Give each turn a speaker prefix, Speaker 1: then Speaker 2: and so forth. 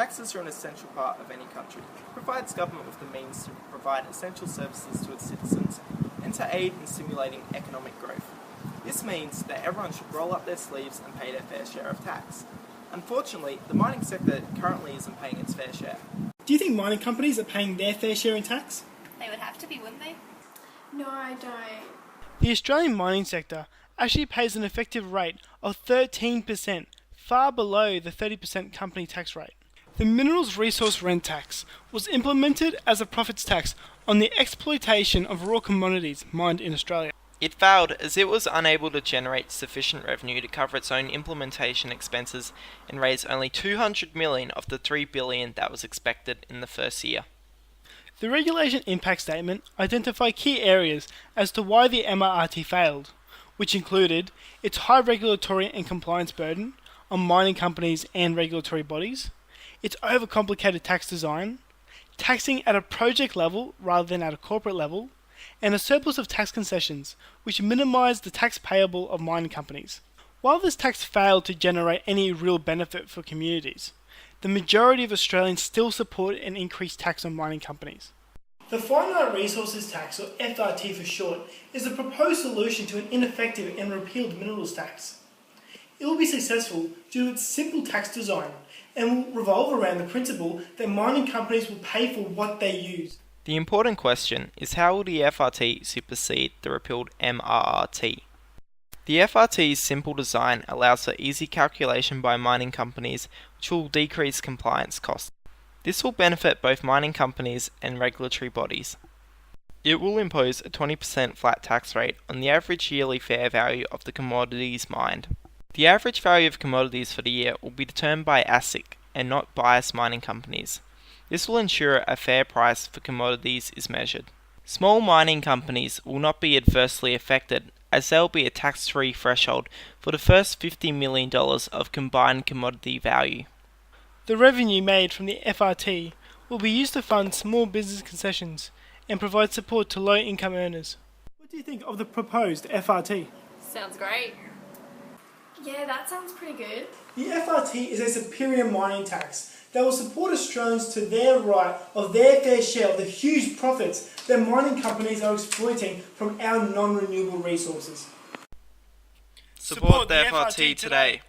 Speaker 1: Taxes are an essential part of any country. It provides government with the means to provide essential services to its citizens and to aid in stimulating economic growth. This means that everyone should roll up their sleeves and pay their fair share of tax. Unfortunately, the mining sector currently isn't paying its fair share.
Speaker 2: Do you think mining companies are paying their fair share in tax?
Speaker 3: They would have to be, wouldn't they?
Speaker 4: No, I don't.
Speaker 2: The Australian mining sector actually pays an effective rate of 13%, far below the 30% company tax rate. The Minerals Resource Rent Tax was implemented as a profits tax on the exploitation of raw commodities mined in Australia.
Speaker 5: It failed as it was unable to generate sufficient revenue to cover its own implementation expenses and raise only $200 million of the $3 billion that was expected in the first year.
Speaker 2: The Regulation Impact Statement identified key areas as to why the MRRT failed, which included its high regulatory and compliance burden on mining companies and regulatory bodies, its overcomplicated tax design, taxing at a project level rather than at a corporate level, and a surplus of tax concessions, which minimised the tax payable of mining companies. While this tax failed to generate any real benefit for communities, the majority of Australians still support an increased tax on mining companies. The Finite Resources Tax, or FRT for short, is a proposed solution to an ineffective and repealed minerals tax. It will be successful due to its simple tax design and will revolve around the principle that mining companies will pay for what they use.
Speaker 5: The important question is how will the FRT supersede the repealed MRRT? The FRT's simple design allows for easy calculation by mining companies, which will decrease compliance costs. This will benefit both mining companies and regulatory bodies. It will impose a 20% flat tax rate on the average yearly fair value of the commodities mined. The average value of commodities for the year will be determined by ASIC and not biased mining companies. This will ensure a fair price for commodities is measured. Small mining companies will not be adversely affected as there will be a tax-free threshold for the first $50 million of combined commodity value.
Speaker 2: The revenue made from the FRT will be used to fund small business concessions and provide support to low-income earners. What do you think of the proposed FRT?
Speaker 3: Sounds great.
Speaker 4: Yeah, that sounds pretty good.
Speaker 2: The FRT is a superior mining tax that will support Australians to their right of their fair share of the huge profits that mining companies are exploiting from our non-renewable resources.
Speaker 5: Support the FRT today.